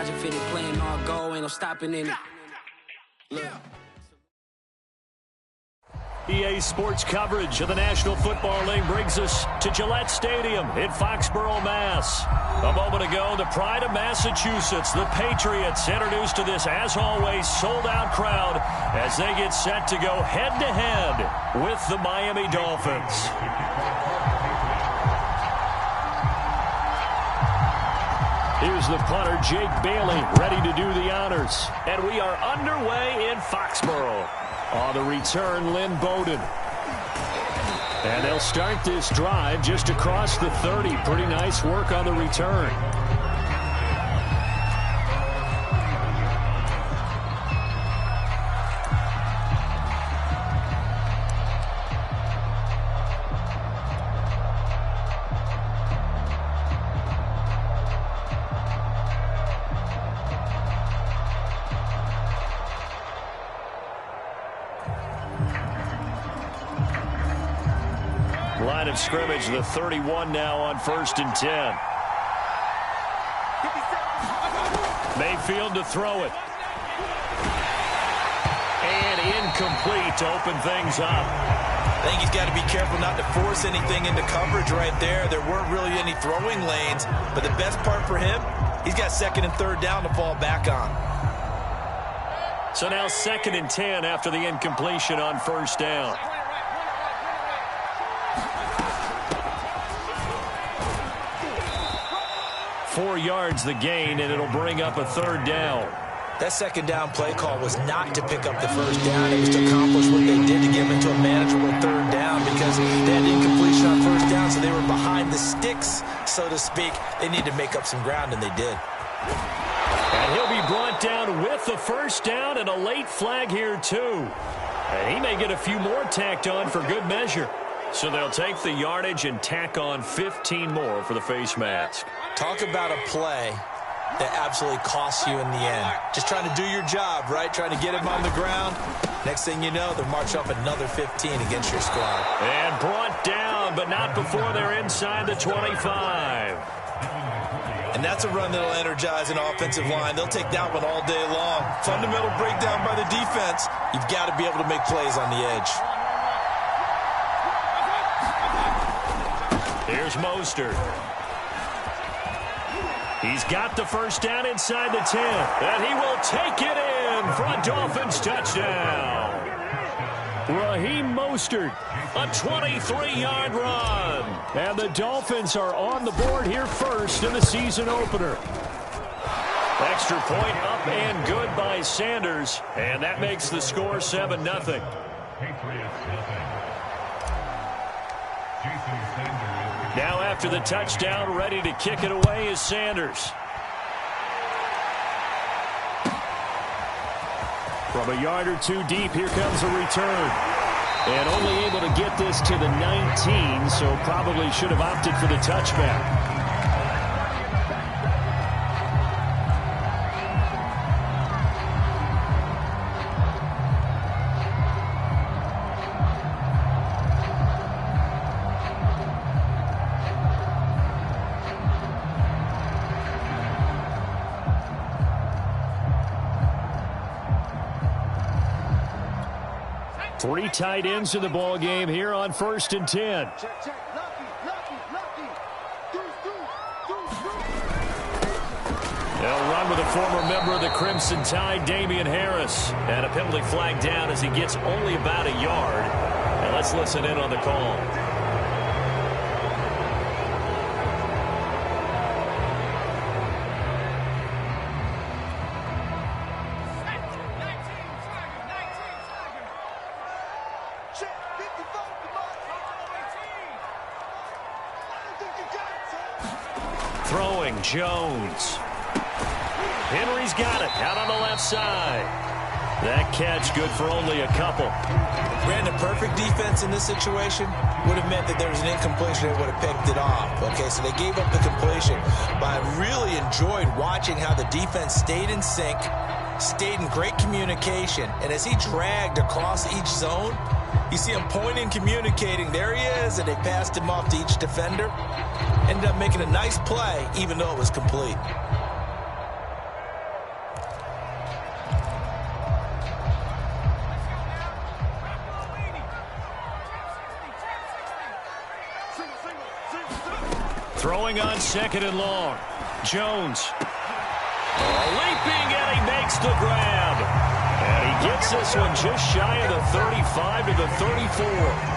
Sergeant fitted playing all go, ain't no stopping in it. Look. EA Sports coverage of the National Football League brings us to Gillette Stadium in Foxborough, Mass. A moment ago, the pride of Massachusetts, the Patriots, introduced to this, as always, sold-out crowd as they get set to go head-to-head with the Miami Dolphins. Here's the punter, Jake Bailey, ready to do the honors. And we are underway in Foxborough. On the return, Lynn Bowden. And they'll start this drive just across the 30. Pretty nice work on the return. Line of scrimmage, the 31 now on 1st and 10. Mayfield to throw it. And incomplete to open things up. I think he's got to be careful not to force anything into coverage right there. There weren't really any throwing lanes, but the best part for him, he's got 2nd and 3rd down to fall back on. So now 2nd and 10 after the incompletion on 1st down. Four yards the gain, and it'll bring up a 3rd down. That 2nd down play call was not to pick up the 1st down. It was to accomplish what they did to get them into a manageable 3rd down because they had incompletion on 1st down, so they were behind the sticks, so to speak. They need to make up some ground, and they did. And he'll be brought down with the 1st down and a late flag here, too. And he may get a few more tacked on for good measure. So they'll take the yardage and tack on 15 more for the face mask. Talk about a play that absolutely costs you in the end. Just trying to do your job, right? Trying to get him on the ground. Next thing you know, they'll march up another 15 against your squad. And brought down, but not before they're inside the 25. And that's a run that'll energize an offensive line. They'll take that one all day long. Fundamental breakdown by the defense. You've got to be able to make plays on the edge. Here's Mostert. He's got the 1st down inside the 10. And he will take it in for a Dolphins touchdown. Raheem Mostert, a 23-yard run. And the Dolphins are on the board here first in the season opener. Extra point up and good by Sanders. And that makes the score 7-0. Now after the touchdown, ready to kick it away is Sanders. From a yard or two deep, here comes a return. And only able to get this to the 19, so probably should have opted for the touchback. Three tight ends in the ball game here on 1st and 10. They'll run with a former member of the Crimson Tide, Damian Harris. And a penalty flag down as he gets only about a yard. And let's listen in on the call. Throwing, Jones. Henry's got it out on the left side. That catch good for only a couple. Brandon, perfect defense in this situation would have meant that there was an incompletion that would have picked it off. Okay, so they gave up the completion. But I really enjoyed watching how the defense stayed in sync, stayed in great communication, and as he dragged across each zone, you see him pointing, communicating. There he is, and they passed him off to each defender. Ended up making a nice play, even though it was complete. Throwing on 2nd and long. Jones. Leaping, and he makes the grab. And he gets this one just shy of the 35 to the 34.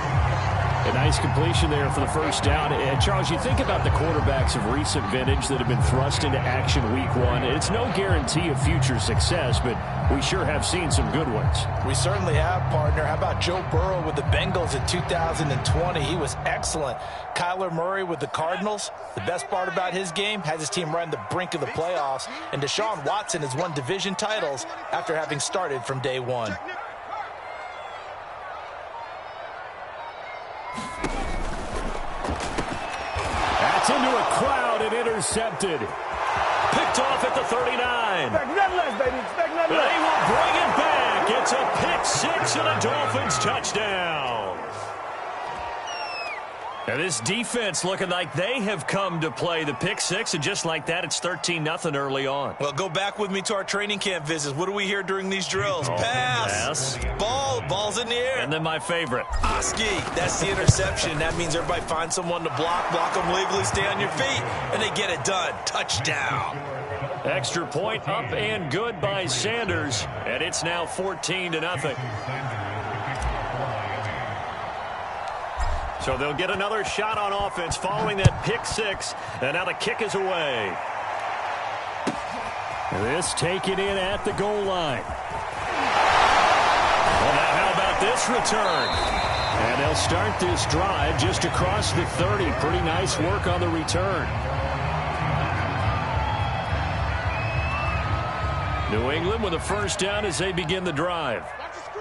A nice completion there for the first down. And Charles, you think about the quarterbacks of recent vintage that have been thrust into action week 1. It's no guarantee of future success, but we sure have seen some good ones. We certainly have, partner. How about Joe Burrow with the Bengals in 2020? He was excellent. Kyler Murray with the Cardinals. The best part about his game, has his team right on the brink of the playoffs. And Deshaun Watson has won division titles after having started from day 1. That's into a crowd and intercepted. Picked off at the 39. Expect nothing less, baby. Expect nothing less. They will bring it back. It's a pick 6 and a Dolphins touchdown. Now this defense looking like they have come to play the pick 6, and just like that, it's 13-0 early on. Well, go back with me to our training camp visits. What do we hear during these drills? Pass. Ball's in the air. And then my favorite. Oski. That's the interception. That means everybody finds someone to block them legally, stay on your feet, and they get it done. Touchdown. Extra point up and good by Sanders, and it's now 14-0. So they'll get another shot on offense following that pick 6, and now the kick is away. This taken in at the goal line. Well, now how about this return? And they'll start this drive just across the 30. Pretty nice work on the return. New England with a first down as they begin the drive.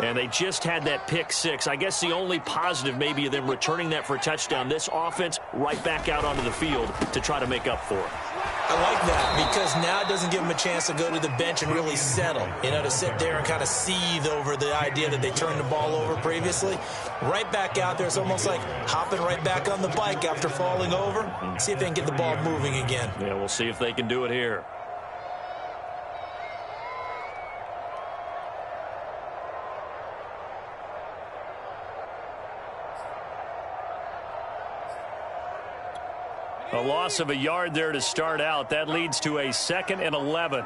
And they just had that pick 6. I guess the only positive maybe of them returning that for a touchdown. This offense right back out onto the field to try to make up for it. I like that because now it doesn't give them a chance to go to the bench and really settle. You know, to sit there and kind of seethe over the idea that they turned the ball over previously. Right back out there. It's almost like hopping right back on the bike after falling over. See if they can get the ball moving again. Yeah, we'll see if they can do it here. A loss of a yard there to start out. That leads to a 2nd and 11.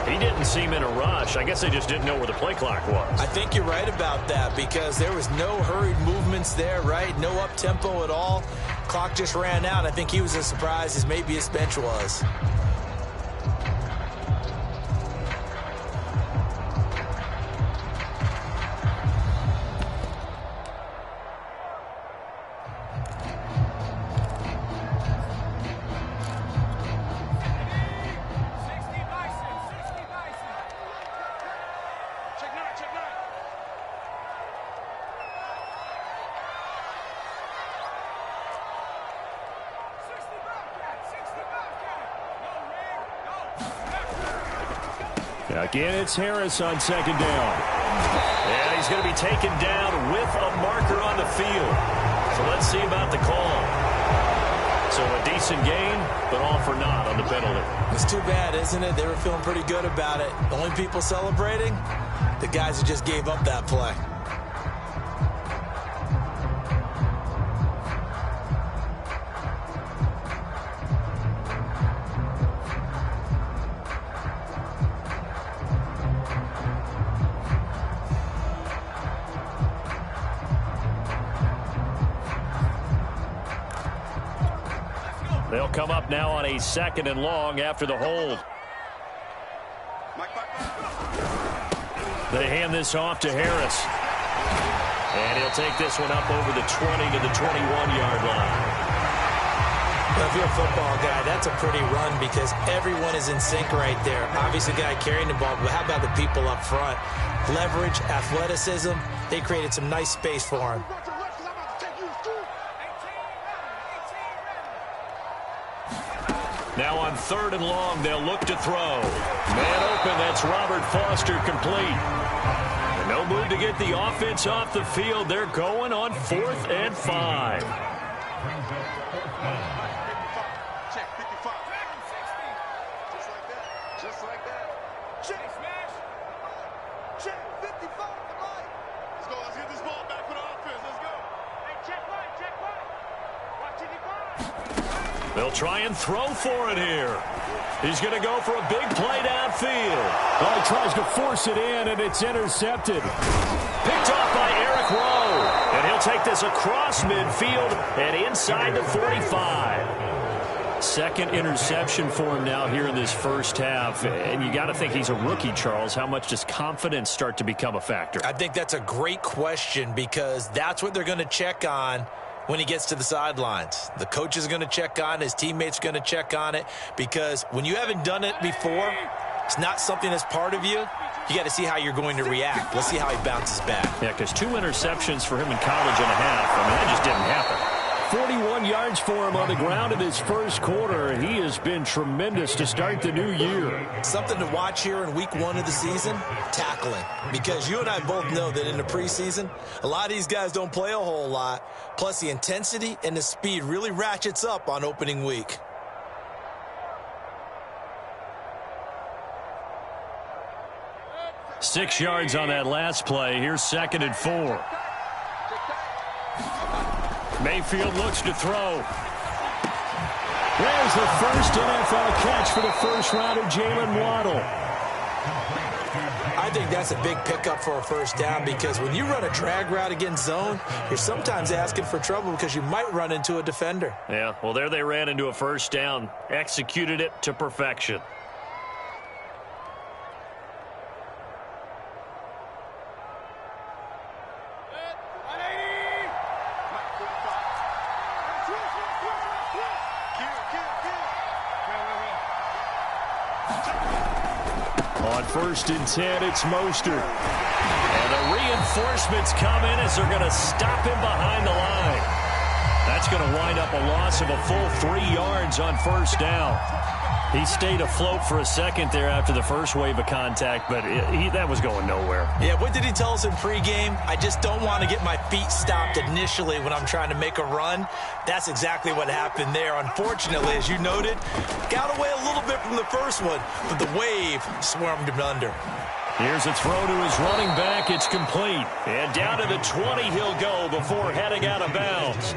He didn't seem in a rush. I guess they just didn't know where the play clock was. I think you're right about that because there was no hurried movements there, right? No up-tempo at all. Clock just ran out. I think he was as surprised as maybe his bench was. Again, it's Harris on 2nd down. And he's going to be taken down with a marker on the field. So let's see about the call. So a decent gain, but all for naught on the penalty. It's too bad, isn't it? They were feeling pretty good about it. The only people celebrating, the guys who just gave up that play. They'll come up now on a 2nd and long after the hold. They hand this off to Harris. And he'll take this one up over the 20 to the 21-yard line. Well, if you're a football guy, that's a pretty run because everyone is in sync right there. Obviously, the guy carrying the ball, but how about the people up front? Leverage, athleticism, they created some nice space for him. Now on 3rd and long, they'll look to throw. Man open, that's Robert Foster complete. No move to get the offense off the field. They're going on 4th and 5. Just like that. Check, smash. Check, 55 for life. Let's go. Let's get this ball back for the offense. Let's go. Hey, check one, check one. Watch it, he They'll try and throw for it here. He's going to go for a big play downfield. Well, he tries to force it in, and it's intercepted. Picked off by Eric Rowe. And he'll take this across midfield and inside the 45. Second interception for him now here in this first half. And you got to think he's a rookie, Charles. How much does confidence start to become a factor? I think that's a great question because that's what they're going to check on when he gets to the sidelines. The coach is going to check on it. His teammates are going to check on it because when you haven't done it before, it's not something that's part of you. You got to see how you're going to react. Let's see how he bounces back. Yeah, because 2 interceptions for him in college and a half. I mean, that just didn't happen. 41 yards for him on the ground in his first quarter, and he has been tremendous to start the new year. Something to watch here in week 1 of the season, tackling. Because you and I both know that in the preseason, a lot of these guys don't play a whole lot. Plus, the intensity and the speed really ratchets up on opening week. Six yards on that last play. Here's 2nd and 4. Mayfield looks to throw. There's the first NFL catch for the first rounder, Jalen Waddle. I think that's a big pickup for a first down because when you run a drag route against zone, you're sometimes asking for trouble because you might run into a defender. Yeah, well, there they ran into a first down. Executed it to perfection. On 1st and 10, it's Mostert. And the reinforcements come in as they're going to stop him behind the line. That's going to wind up a loss of a full 3 yards on first down. He stayed afloat for a second there after the first wave of contact, but that was going nowhere. Yeah, what did he tell us in pregame? I just don't want to get my feet stopped initially when I'm trying to make a run. That's exactly what happened there. Unfortunately, as you noted, got away a little bit from the first one, but the wave swarmed him under. Here's a throw to his running back. It's complete. And down to the 20 he'll go before heading out of bounds.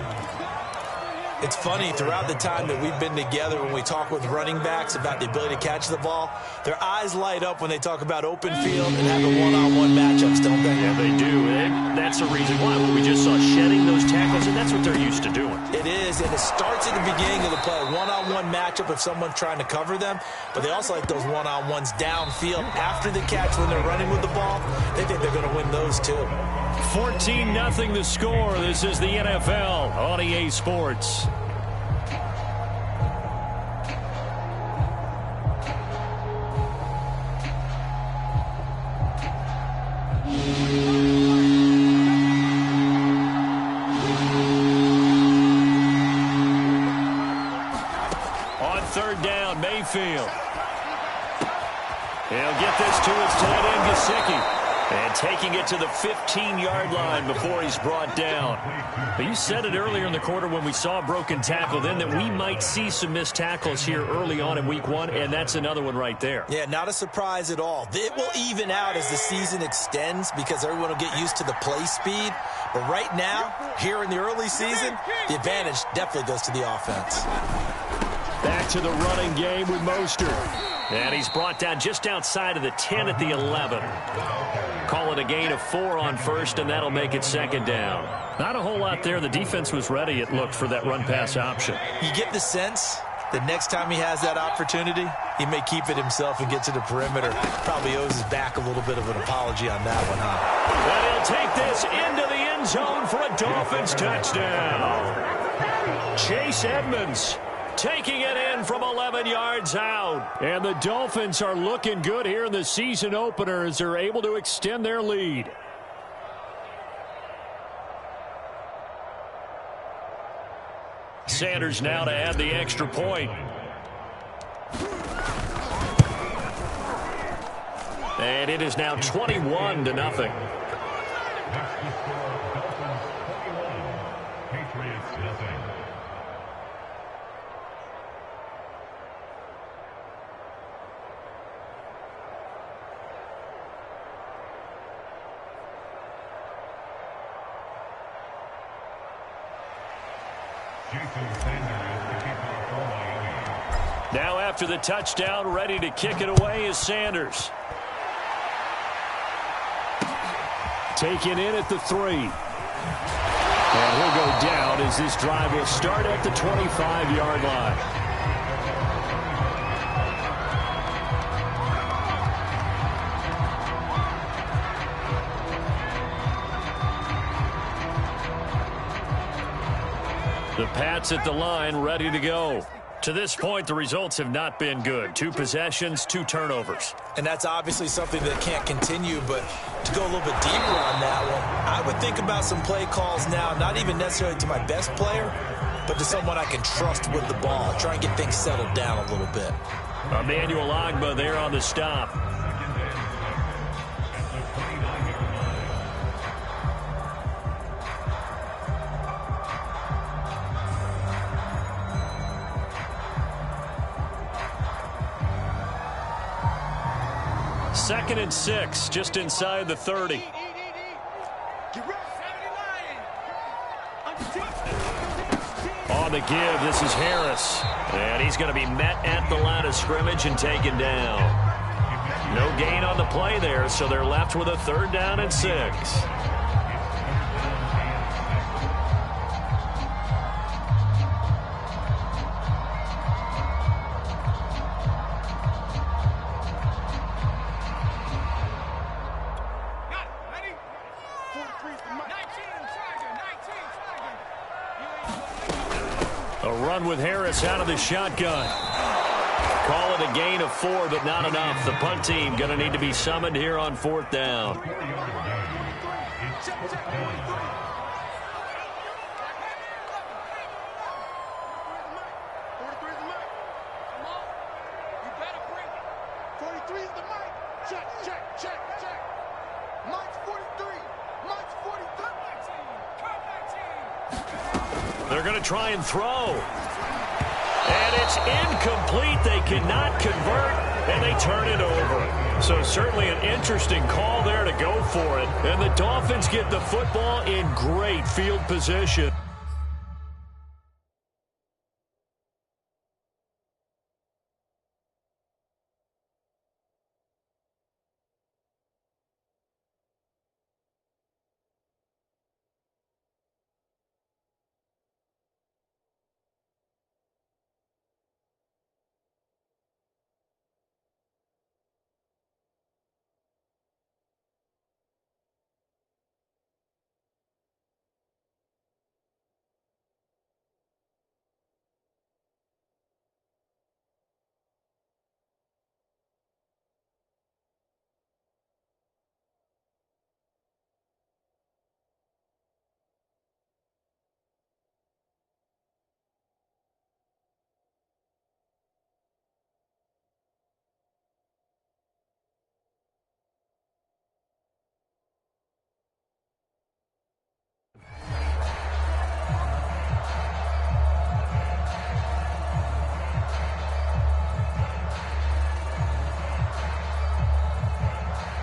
It's funny, throughout the time that we've been together, when we talk with running backs about the ability to catch the ball, their eyes light up when they talk about open field and having one-on-one matchups, don't they? Yeah, they do. That's the reason why. When we just saw shedding those tackles, and that's what they're used to doing. It is, and it starts at the beginning of the play. One-on-one matchup if someone's trying to cover them, but they also like those one-on-ones downfield after the catch when they're running with the ball. They think they're going to win those too. 14-0 the score. This is the NFL on EA Sports. On 3rd down, Mayfield. He'll get this to his tight end, Gesicki. And taking it to the 15-yard line before he's brought down. But you said it earlier in the quarter when we saw a broken tackle then that we might see some missed tackles here early on in week 1, and that's another one right there. Yeah, not a surprise at all. It will even out as the season extends because everyone will get used to the play speed. But right now, here in the early season, the advantage definitely goes to the offense. Back to the running game with Mostert. And he's brought down just outside of the 10 at the 11. Call it a gain of 4 on first, and that'll make it 2nd down. Not a whole lot there. The defense was ready, it looked, for that run-pass option. You get the sense that next time he has that opportunity, he may keep it himself and get to the perimeter. Probably owes his back a little bit of an apology on that one, huh? And he'll take this into the end zone for a Dolphins touchdown. Chase Edmonds taking it in from 11 yards out. And the Dolphins are looking good here in the season opener as they're able to extend their lead. Sanders now to add the extra point. And it is now 21-0. Now after the touchdown, ready to kick it away is Sanders. Taken in at the 3. And he'll go down as this drive will start at the 25-yard line. The Pats at the line, ready to go. To this point, the results have not been good. 2 possessions, 2 turnovers. And that's obviously something that can't continue, but to go a little bit deeper on that one, I would think about some play calls now, not even necessarily to my best player, but to someone I can trust with the ball. Try and get things settled down a little bit. Emmanuel Ogbah there on the stop. Second and 6, just inside the 30. On the give, this is Harris. And he's going to be met at the line of scrimmage and taken down. No gain on the play there, so they're left with a 3rd down and 6. A run with Harris out of the shotgun. Call it a gain of 4, but not enough. The punt team going to need to be summoned here on 4th down. They're going to try and throw. And it's incomplete. They cannot convert, and they turn it over. So certainly an interesting call there to go for it. And the Dolphins get the football in great field position.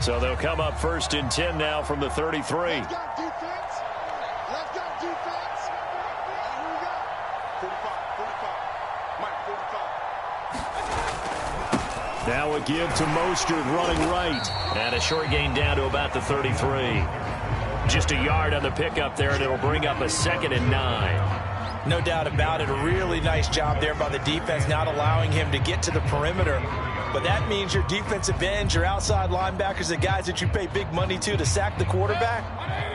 So they'll come up 1st and 10 now from the 33. Let's go defense. Let's go defense. Here we go. 45. Mike, 45. Now a give to Mostert running right. And a short gain down to about the 33. Just a yard on the pickup there, and it'll bring up a 2nd and 9. No doubt about it. A really nice job there by the defense, not allowing him to get to the perimeter. But that means your defensive ends, your outside linebackers, the guys that you pay big money to sack the quarterback,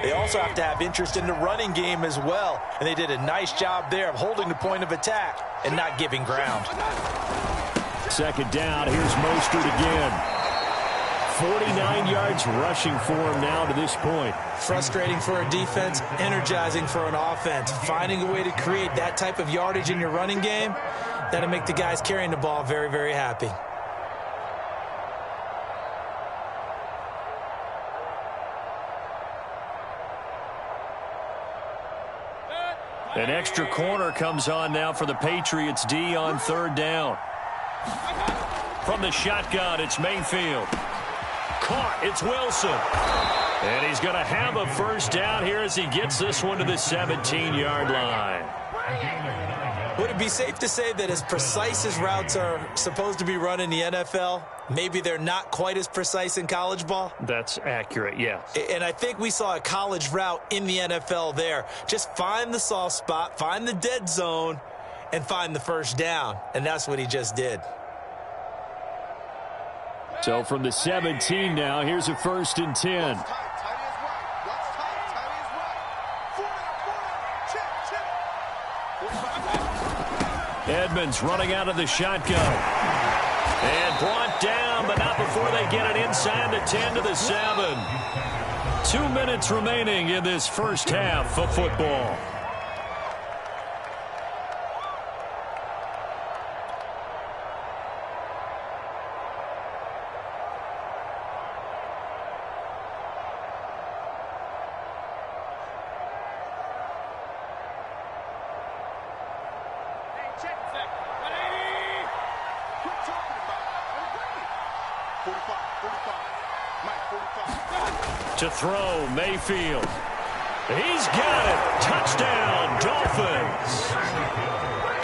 they also have to have interest in the running game as well. And they did a nice job there of holding the point of attack and not giving ground. 2nd down. Here's Mostert again. 49 yards rushing for him now to this point. Frustrating for a defense, energizing for an offense. Finding a way to create that type of yardage in your running game, that'll make the guys carrying the ball very, very happy. An extra corner comes on now for the Patriots D on 3rd down. From the shotgun, it's Mayfield. Caught, it's Wilson. And he's going to have a first down here as he gets this one to the 17-yard line. Would it be safe to say that as precise as routes are supposed to be run in the NFL, maybe they're not quite as precise in college ball? That's accurate, yes. And I think we saw a college route in the NFL there. Just find the soft spot, find the dead zone, and find the first down. And that's what he just did. So from the 17 now, here's a 1st and 10. Edmonds running out of the shotgun. And brought down, but not before they get it inside the 10 to the 7. 2 minutes remaining in this first half of football. To throw, Mayfield. He's got it. Touchdown, Dolphins.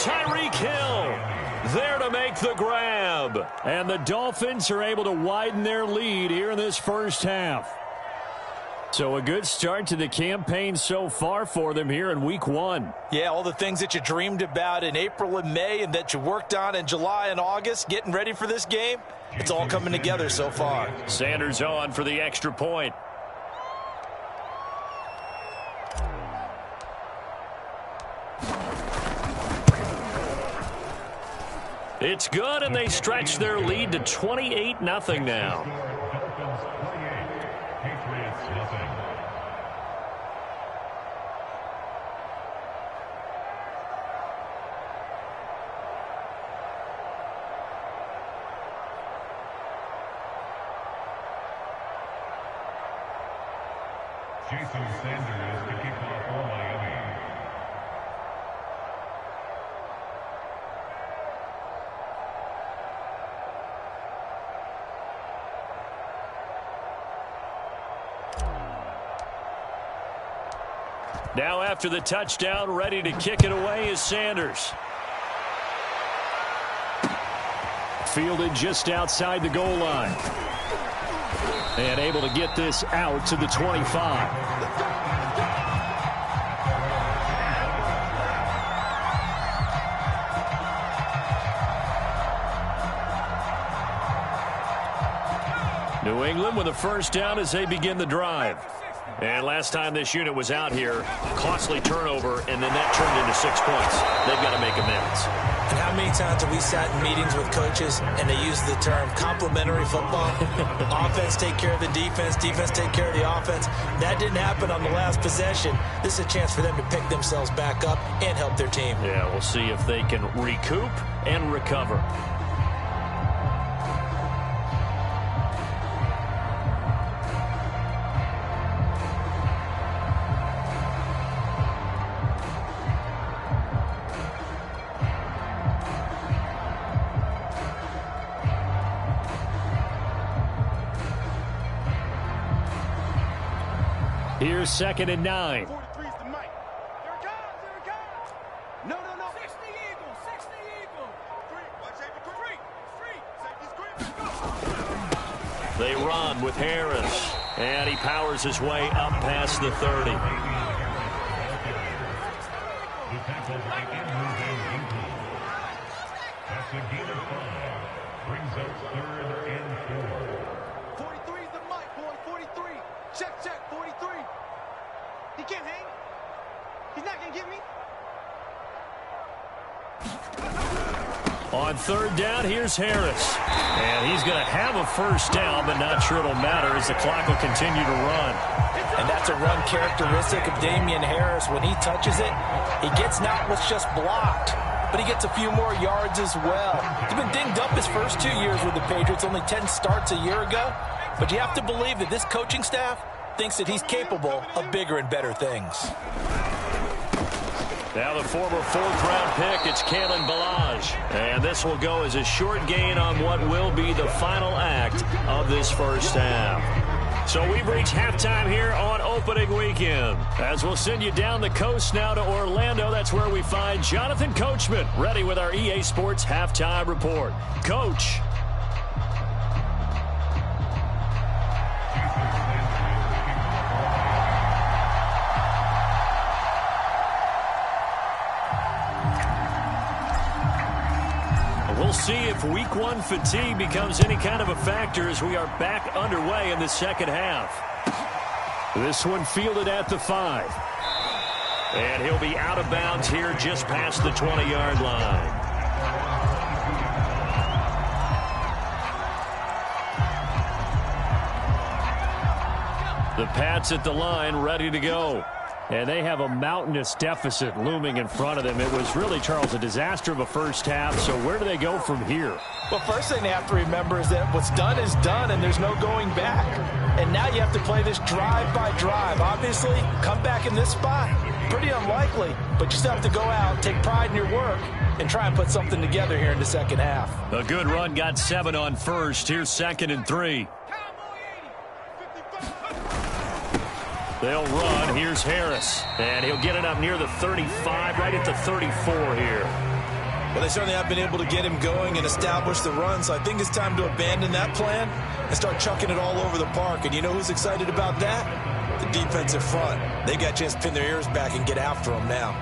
Tyreek Hill there to make the grab. And the Dolphins are able to widen their lead here in this first half. So a good start to the campaign so far for them here in week 1. Yeah, all the things that you dreamed about in April and May and that you worked on in July and August, getting ready for this game, it's all coming together so far. Sanders on for the extra point. It's good, and they stretch their lead to 28-0 now. Jason Sanders to kick off for Miami. Now after the touchdown, ready to kick it away is Sanders. Fielded just outside the goal line. And able to get this out to the 25. New England with a first down as they begin the drive. And last time this unit was out here, costly turnover, and then that turned into 6 points. They've got to make amends. And how many times have we sat in meetings with coaches and they use the term complementary football? Offense take care of the defense, defense take care of the offense. That didn't happen on the last possession. This is a chance for them to pick themselves back up and help their team. Yeah, we'll see if they can recoup and recover. Here's 2nd and 9. 43's the mic. Here it comes, here it comes. No. 60 Eagles, 60 Eagles. Safety, They run with Harris, and he powers his way up past the 30. The tackle by Andrew Van Ginkle. That's a gain of 5. Brings up 3rd and 4. 43's the mic, boy. 43. Check, 43. He can't hang. He's not going to get me. On 3rd down, here's Harris. And he's going to have a first down, but not sure it'll matter as the clock will continue to run. And that's a run characteristic of Damian Harris. When he touches it, he gets not what's just blocked, but he gets a few more yards as well. He's been dinged up his first 2 years with the Patriots, only 10 starts a year ago. But you have to believe that this coaching staff thinks that he's capable of bigger and better things. Now the former 4th-round pick, it's Kalen Ballage. And this will go as a short gain on what will be the final act of this first half. So we've reached halftime here on opening weekend. As we'll send you down the coast now to Orlando, that's where we find Jonathan Coachman, ready with our EA Sports halftime report. Coach. We'll see if week one fatigue becomes any kind of a factor as we are back underway in the second half. This one fielded at the 5. And he'll be out of bounds here just past the 20-yard line. The Pats at the line ready to go. And they have a mountainous deficit looming in front of them. It was really, Charles, a disaster of a first half. So where do they go from here? Well, first thing they have to remember is that what's done is done, and there's no going back. And now you have to play this drive by drive. Obviously, come back in this spot, pretty unlikely. But you still have to go out, take pride in your work, and try and put something together here in the second half. A good run got 7 on first. Here's 2nd and 3. They'll run. Here's Harris. And he'll get it up near the 35, right at the 34 here. Well, they certainly have been able to get him going and establish the run, so I think it's time to abandon that plan and start chucking it all over the park. And you know who's excited about that? The defensive front. They got a chance to pin their ears back and get after him now.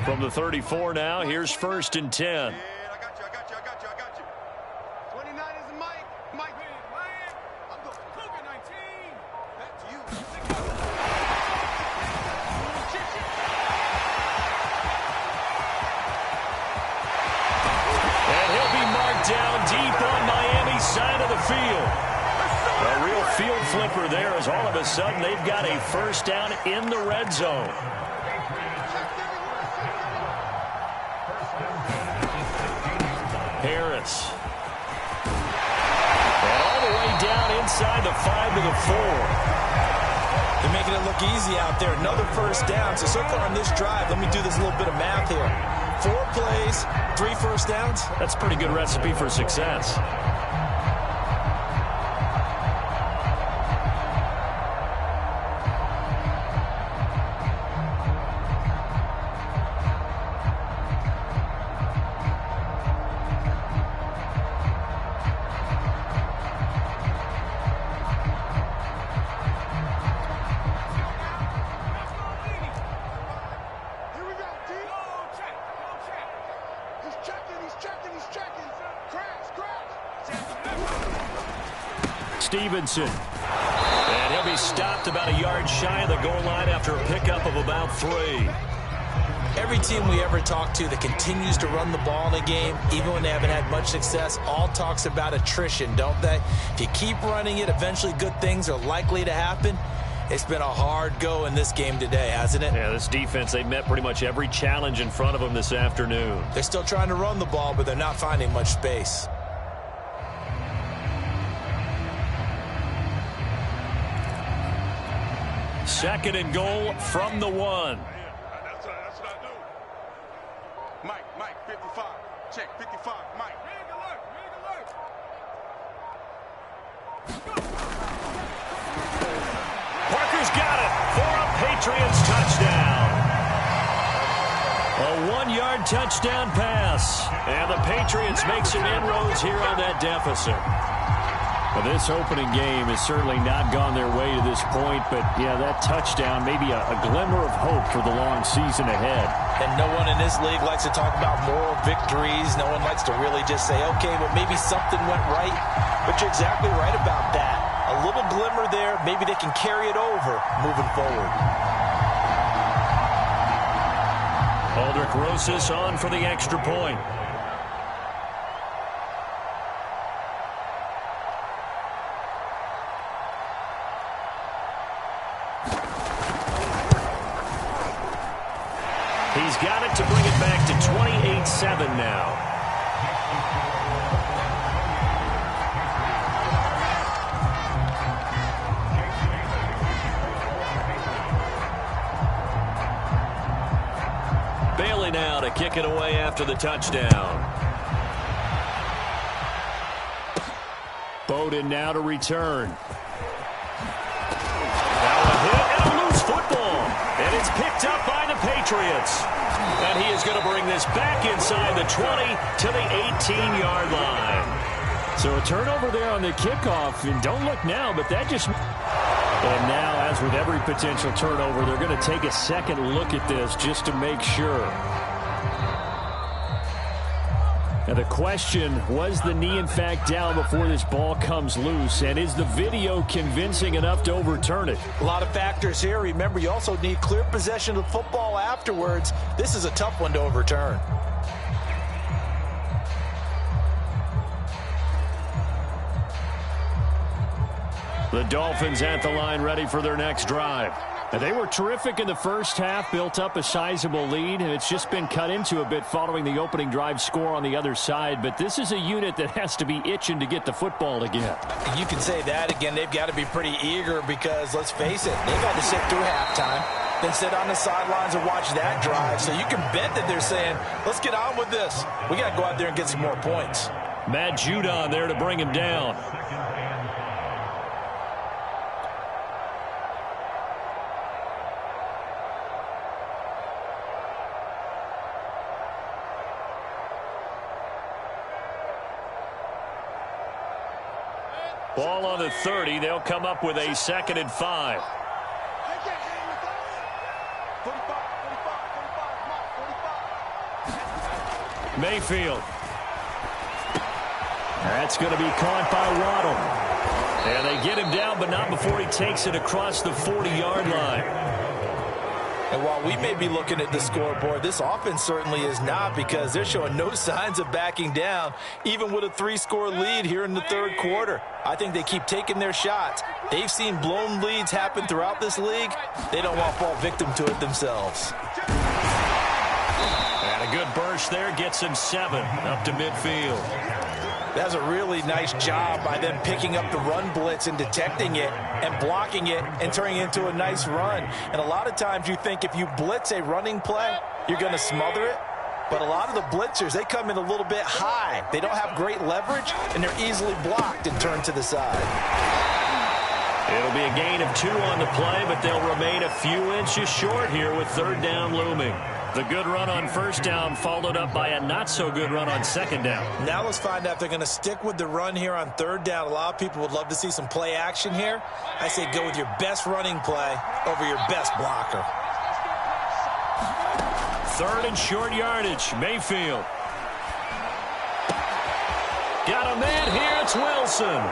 From the 34 now, here's 1st and 10. I got you. 29 is Mike. I'm going. COVID-19. Back to you. And he'll be marked down deep on Miami's side of the field. A real field flipper there as all of a sudden they've got a first down in the red zone. Harris. And all the way down inside the 5 to the 4. They're making it look easy out there. Another first down. So far on this drive, let me do this little bit of math here. 4 plays, 3 first downs. That's a pretty good recipe for success. Stevenson. And he'll be stopped about a yard shy of the goal line after a pickup of about 3. Every team we ever talk to that continues to run the ball in a game, even when they haven't had much success, all talks about attrition, don't they? If you keep running it, eventually good things are likely to happen. It's been a hard go in this game today, hasn't it? Yeah, this defense, they met pretty much every challenge in front of them this afternoon. They're still trying to run the ball, but they're not finding much space. Second and goal from the 1. That's what I do. Mike, 55. Check, 55, Mike. Rig alert. Parker's got it for a Patriots touchdown. A 1-yard touchdown pass. And the Patriots make some inroads here on that deficit. Well, this opening game has certainly not gone their way to this point, but, yeah, that touchdown may be a glimmer of hope for the long season ahead. And no one in this league likes to talk about moral victories. No one likes to really just say, okay, well, maybe something went right. But you're exactly right about that. A little glimmer there. Maybe they can carry it over moving forward. Aldrich Rosas on for the extra point. He's got it to bring it back to 28-7 now. now to kick it away after the touchdown. Bowden now to return. Now a hit and a loose football. And it's picked up by the Patriots. And he is going to bring this back inside the 20 to the 18-yard line. So a turnover there on the kickoff. And don't look now, but that just... And now, as with every potential turnover, they're going to take a second look at this just to make sure. Now the question, was the knee in fact down before this ball comes loose? And is the video convincing enough to overturn it? A lot of factors here. Remember, you also need clear possession of the football afterwards. This is a tough one to overturn. The Dolphins at the line ready for their next drive. And they were terrific in the first half, built up a sizable lead, and it's just been cut into a bit following the opening drive score on the other side. But this is a unit that has to be itching to get the football again. You can say that again. They've got to be pretty eager because, let's face it, they've had to sit through halftime, then sit on the sidelines and watch that drive. So you can bet that they're saying, let's get on with this. We got to go out there and get some more points. Matt Judon there to bring him down. Ball on the 30. They'll come up with a 2nd and 5. Mayfield. That's going to be caught by Waddle. And they get him down, but not before he takes it across the 40-yard line. And while we may be looking at the scoreboard, this offense certainly is not, because they're showing no signs of backing down, even with a 3-score lead here in the third quarter. I think they keep taking their shots. They've seen blown leads happen throughout this league. They don't want to fall victim to it themselves. And a good burst there gets him 7 up to midfield. That's a really nice job by them picking up the run blitz and detecting it and blocking it and turning it into a nice run. And a lot of times you think if you blitz a running play, you're going to smother it. But a lot of the blitzers, they come in a little bit high. They don't have great leverage, and they're easily blocked and turned to the side. It'll be a gain of 2 on the play, but they'll remain a few inches short here with 3rd down looming. The good run on 1st down followed up by a not-so-good run on 2nd down. Now let's find out if they're going to stick with the run here on 3rd down. A lot of people would love to see some play action here. I say go with your best running play over your best blocker. 3rd and short yardage. Mayfield. Got a man here. It's Wilson.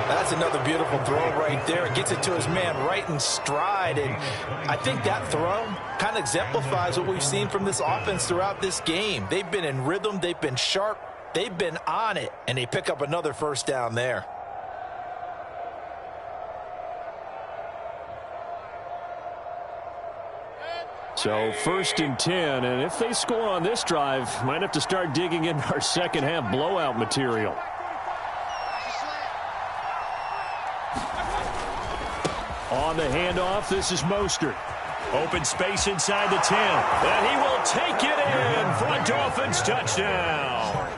That's another beautiful throw right there. It gets it to his man right in stride. And I think that throw kind of exemplifies what we've seen from this offense throughout this game. They've been in rhythm. They've been sharp. They've been on it. And they pick up another 1st down there. So 1st and 10. And if they score on this drive, might have to start digging in our second half blowout material. On the handoff, this is Mostert. Open space inside the 10. And he will take it in for a Dolphins touchdown.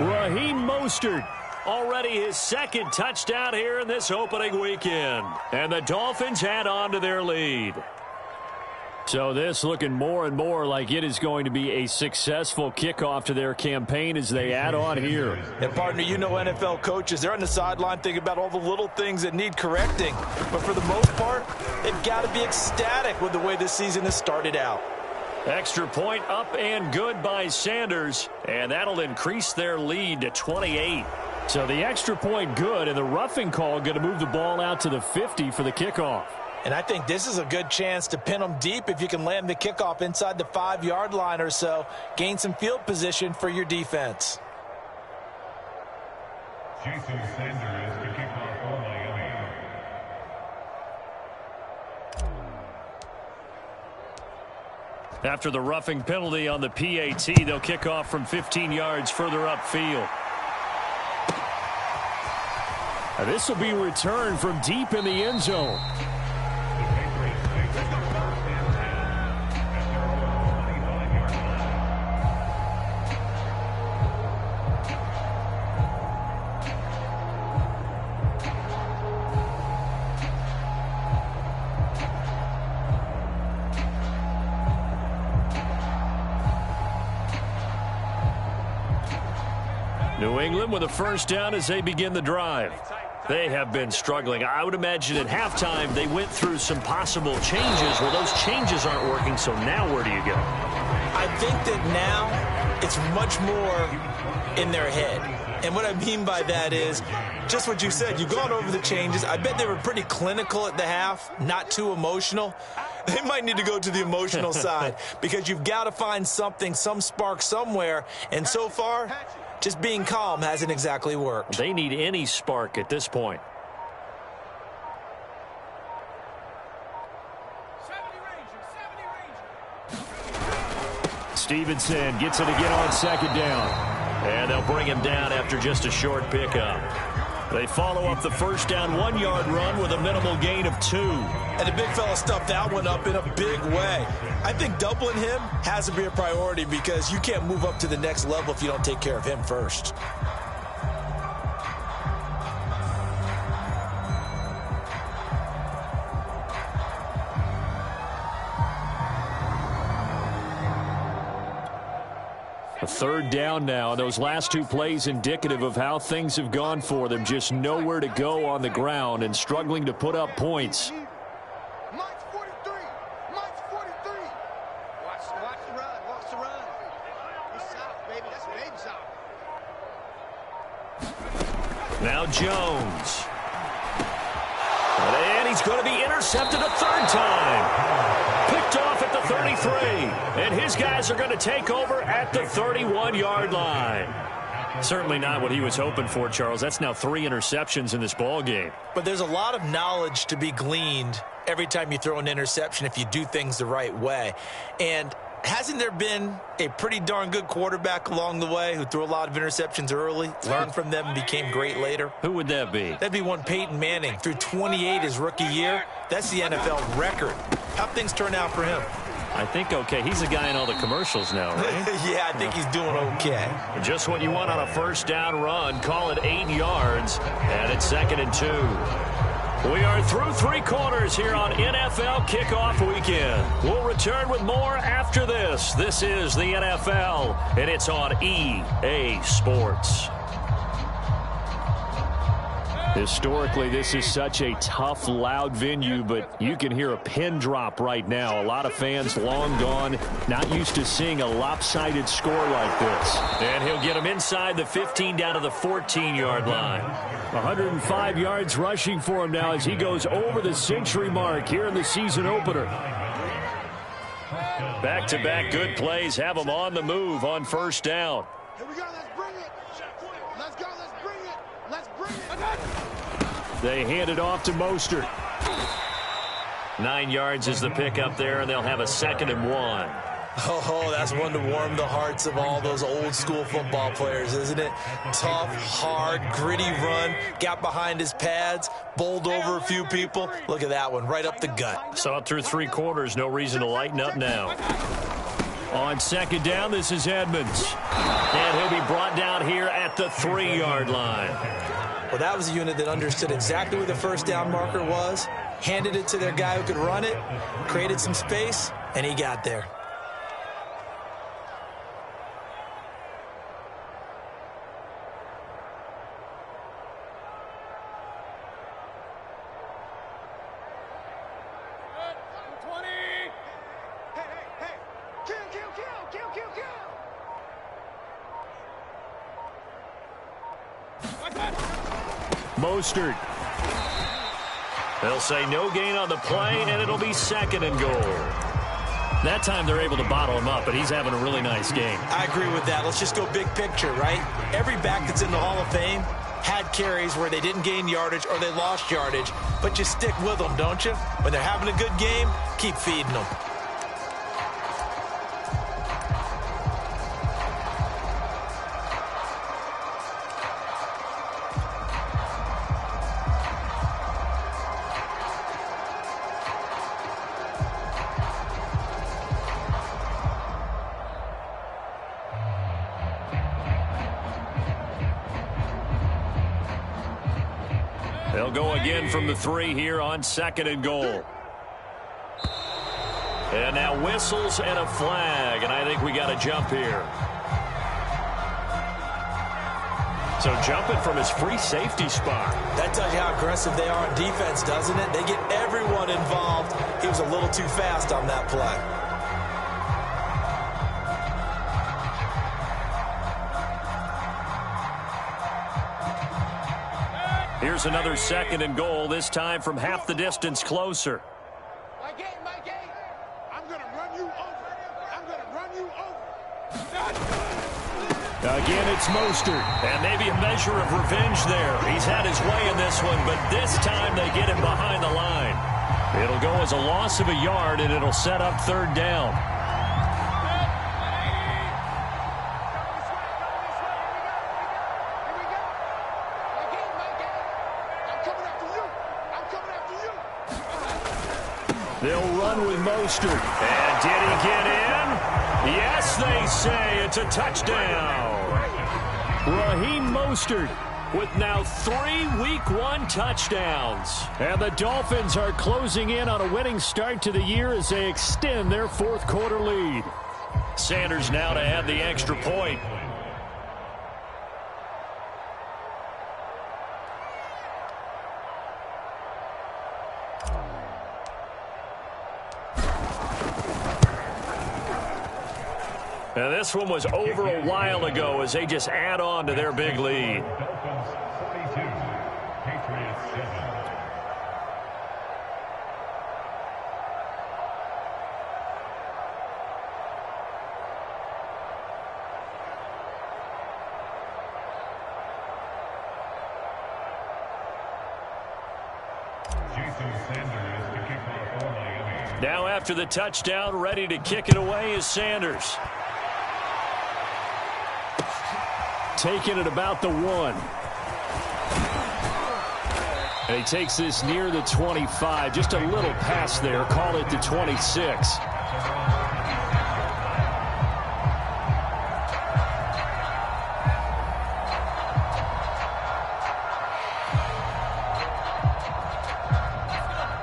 Raheem Mostert. Already his 2nd touchdown here in this opening weekend. And the Dolphins add on to their lead. So this looking more and more like it is going to be a successful kickoff to their campaign as they add on here. And partner, you know NFL coaches, they're on the sideline thinking about all the little things that need correcting. But for the most part, they've got to be ecstatic with the way this season has started out. Extra point up and good by Sanders. And that'll increase their lead to 28. So the extra point good, and the roughing call going to move the ball out to the 50 for the kickoff. And I think this is a good chance to pin them deep if you can land the kickoff inside the 5-yard line or so. Gain some field position for your defense. Jason Sanders to kick off for Miami. After the roughing penalty on the PAT, they'll kick off from 15 yards further upfield. Now this will be returned from deep in the end zone. New England with a first down as they begin the drive. They have been struggling. I would imagine at halftime they went through some possible changes. Well, those changes aren't working, so now where do you go? I think that now it's much more in their head. And what I mean by that is just what you said. You've gone over the changes. I bet they were pretty clinical at the half, not too emotional. They might need to go to the emotional side because you've got to find something, some spark somewhere. And so far, just being calm hasn't exactly worked. They need any spark at this point. Stevenson gets it again on second down. And they'll bring him down after just a short pickup. They follow up the first down 1-yard run with a minimal gain of 2. And the big fella stuffed that one up in a big way. I think doubling him has to be a priority because you can't move up to the next level if you don't take care of him first. A third down now. Those last 2 plays indicative of how things have gone for them. Just nowhere to go on the ground and struggling to put up points. Mike's 43. Mike's 43. Watch the run. Watch the run. He's south, baby. That's baby south. Now Jones. And he's going to be intercepted a third time. Picked off at the 33. And his guys are going to take over at the 31-yard line. Certainly not what he was hoping for, Charles. That's now 3 interceptions in this ball game. But there's a lot of knowledge to be gleaned every time you throw an interception if you do things the right way. And hasn't there been a pretty darn good quarterback along the way who threw a lot of interceptions early, learned from them, and became great later? Who would that be? That'd be one Peyton Manning. Threw 28 his rookie year. That's the NFL record. How'd things turn out for him? I think okay. He's the guy in all the commercials now, right? Yeah, I think he's doing okay. Just what you want on a first down run. Call it 8 yards, and it's 2nd and 2. We are through 3 quarters here on NFL Kickoff Weekend. We'll return with more after this. This is the NFL, and it's on EA Sports. Historically, this is such a tough, loud venue, but you can hear a pin drop right now. A lot of fans long gone, not used to seeing a lopsided score like this. And he'll get him inside the 15 down to the 14-yard line. 105 yards rushing for him now as he goes over the century mark here in the season opener. Back-to-back good plays have him on the move on first down. Here we go. Let's bring it. Let's go. Let's bring it. Let's bring it. They hand it off to Mostert. 9 yards is the pickup there, and they'll have a 2nd and 1. Oh, that's one to warm the hearts of all those old-school football players, isn't it? Tough, hard, gritty run, got behind his pads, bowled over a few people. Look at that one, right up the gut. Saw it through 3 quarters, no reason to lighten up now. On second down, this is Edmonds. And he'll be brought down here at the 3-yard line. Well, that was a unit that understood exactly where the first down marker was, handed it to their guy who could run it, created some space, and he got there. Mostert. They'll say no gain on the play, and it'll be 2nd and goal. That time they're able to bottle him up, but he's having a really nice game. I agree with that. Let's just go big picture, right? Every back that's in the Hall of Fame had carries where they didn't gain yardage or they lost yardage, but you stick with them, don't you? When they're having a good game, keep feeding them. They'll go again from the 3 here on 2nd and goal. And now whistles and a flag, and I think we got to jump here. So jumping from his free safety spot. That tells you how aggressive they are on defense, doesn't it? They get everyone involved. He was a little too fast on that play. Here's another 2nd and goal, this time from half the distance closer. My game. I'm going to run you over. I'm going to run you over. Again, it's Mostert. And maybe a measure of revenge there. He's had his way in this one, but this time they get him behind the line. It'll go as a loss of a yard, and it'll set up 3rd down. They'll run with Mostert. And did he get in? Yes, they say it's a touchdown. Raheem Mostert with now 3 Week 1 touchdowns. And the Dolphins are closing in on a winning start to the year as they extend their 4th quarter lead. Sanders now to add the extra point. And this one was over a while ago as they just add on to their big lead. Dolphins 42, Patriots 7. Jason Sanders to kick off for Miami. Now after the touchdown, ready to kick it away is Sanders. Taking it about the 1. And he takes this near the 25. Just a little pass there. Call it the 26.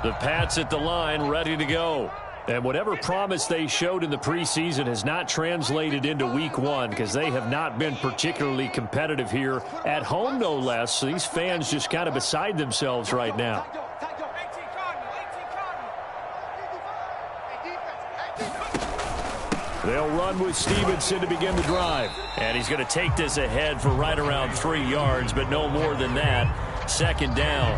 The Pats at the line, ready to go. And whatever promise they showed in the preseason has not translated into Week 1 because they have not been particularly competitive here at home, no less. So these fans just kind of beside themselves right now. They'll run with Stevenson to begin the drive. And he's going to take this ahead for right around 3 yards, but no more than that. 2nd down.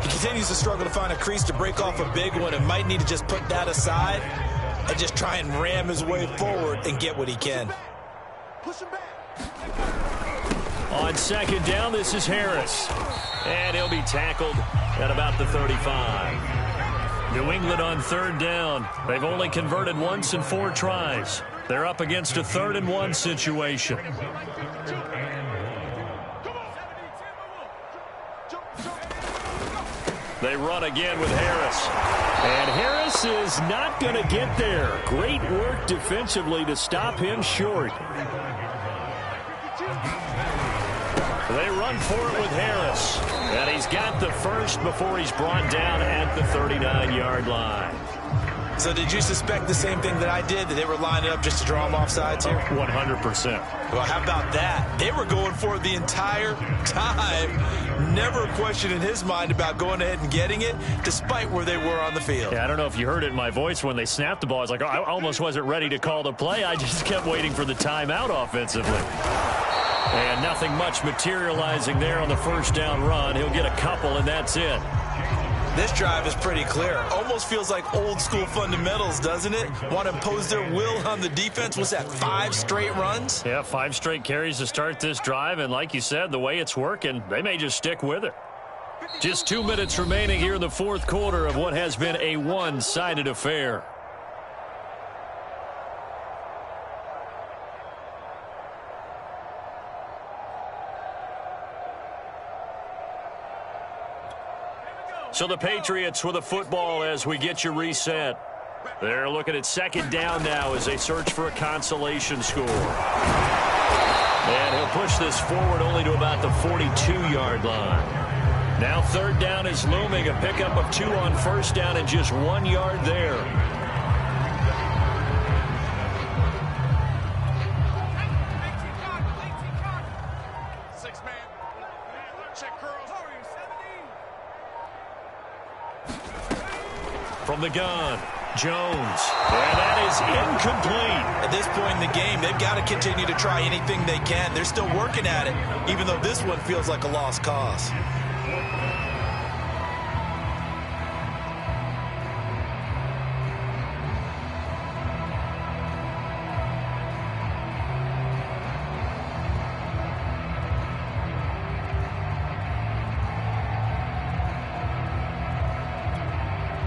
He continues to struggle to find a crease to break off a big one and might need to just put that aside and just try and ram his way forward and get what he can. Push him back. On 2nd down, this is Harris. And he'll be tackled at about the 35. New England on 3rd down. They've only converted once in 4 tries. They're up against a 3rd and 1 situation. They run again with Harris. And Harris is not going to get there. Great work defensively to stop him short. They run for it with Harris. And he's got the first before he's brought down at the 39-yard line. So did you suspect the same thing that I did, that they were lining up just to draw him offsides here? 100%. Well, how about that? They were going for it the entire time. Never a question in his mind about going ahead and getting it, despite where they were on the field. Yeah, I don't know if you heard it in my voice when they snapped the ball. I was like, oh, I almost wasn't ready to call the play. I just kept waiting for the timeout offensively. And nothing much materializing there on the 1st down run. He'll get a couple, and that's it. This drive is pretty clear. Almost feels like old school fundamentals, doesn't it? Want to impose their will on the defense. What's that, 5 straight runs? Yeah, 5 straight carries to start this drive. And like you said, the way it's working, they may just stick with it. Just 2 minutes remaining here in the 4th quarter of what has been a one-sided affair. So the Patriots with a football as we get you reset. They're looking at 2nd down now as they search for a consolation score. And he'll push this forward only to about the 42-yard line. Now 3rd down is looming. A pickup of 2 on 1st down and just 1 yard there. From the gun, Jones. And that is incomplete. At this point in the game, they've got to continue to try anything they can. They're still working at it, even though this one feels like a lost cause.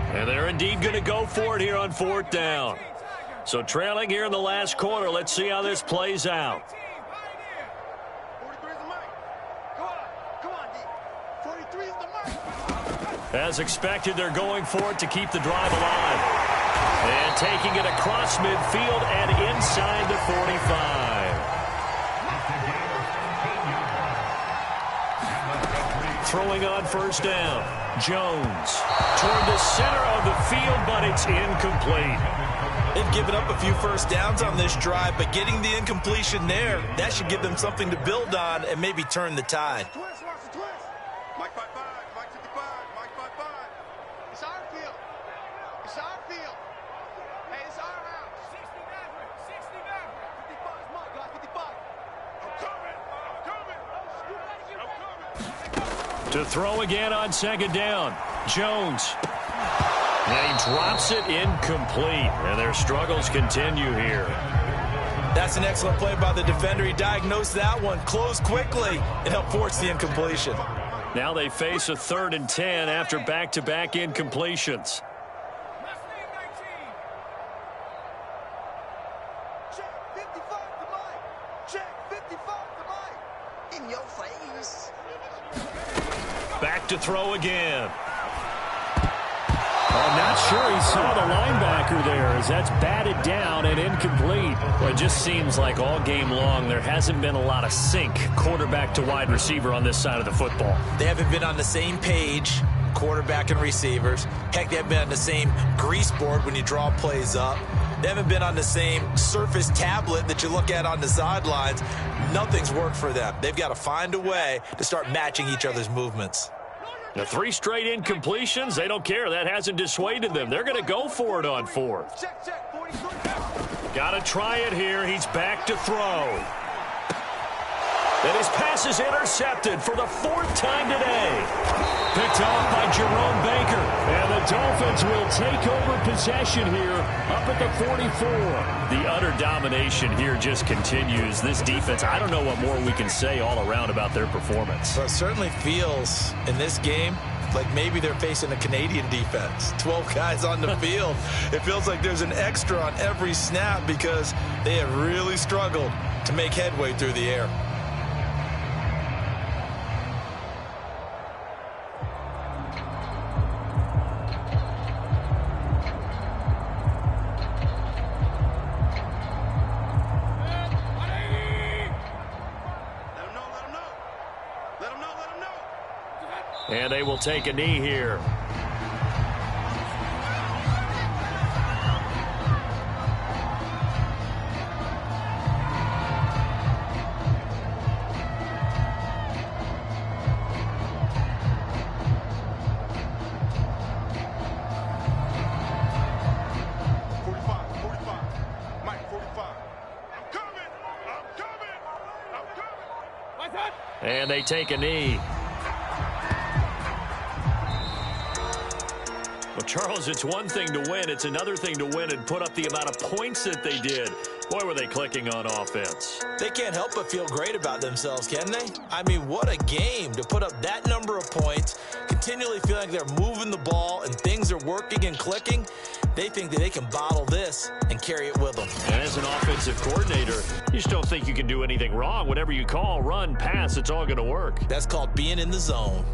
And they're indeed going to go for it here on 4th down. So trailing here in the last quarter. Let's see how this plays out. 43 is the mark. Come on, D. 43 is the mark. As expected, they're going for it to keep the drive alive. And taking it across midfield and inside the 45. Throwing on 1st down. Jones toward the center of the field, but it's incomplete. They've given up a few first downs on this drive, but getting the incompletion there, that should give them something to build on and maybe turn the tide. Twist, watch the twist. Mike 55, Mike 55, Mike 55. It's our field. It's our field. Hey, it's our house. 60 Maverick, 60 Maverick. 55 is mine, guys, 55. I'm coming. To throw again on 2nd down. Jones. And he drops it incomplete. And their struggles continue here. That's an excellent play by the defender. He diagnosed that one, closed quickly, and helped force the incompletion. Now they face a 3rd and 10 after back-to-back incompletions. Check 55 to Mike. Check 55 to Mike. In your face. Back to throw again. I'm not sure he saw the linebacker there as that's batted down and incomplete. Well, it just seems like all game long there hasn't been a lot of sync quarterback to wide receiver on this side of the football. They haven't been on the same page, quarterback and receivers. Heck, they haven't been on the same grease board when you draw plays up. They haven't been on the same surface tablet that you look at on the sidelines. Nothing's worked for them. They've got to find a way to start matching each other's movements. The 3 straight incompletions, they don't care. That hasn't dissuaded them. They're going to go for it on 4th. Check, 43. Got to try it here. He's back to throw. And his pass is intercepted for the 4th time today. Picked off by Jerome Baker. And the Dolphins will take over possession here up at the 44. The utter domination here just continues. This defense, I don't know what more we can say all around about their performance. Well, it certainly feels in this game like maybe they're facing a Canadian defense. 12 guys on the field. It feels like there's an extra on every snap because they have really struggled to make headway through the air. And they will take a knee here. And they take a knee. Well, Charles, it's one thing to win. It's another thing to win and put up the amount of points that they did. Boy, were they clicking on offense. They can't help but feel great about themselves, can they? I mean, what a game to put up that number of points, continually feeling like they're moving the ball and things are working and clicking. They think that they can bottle this and carry it with them. And as an offensive coordinator, you just don't think you can do anything wrong. Whatever you call, run, pass, it's all going to work. That's called being in the zone.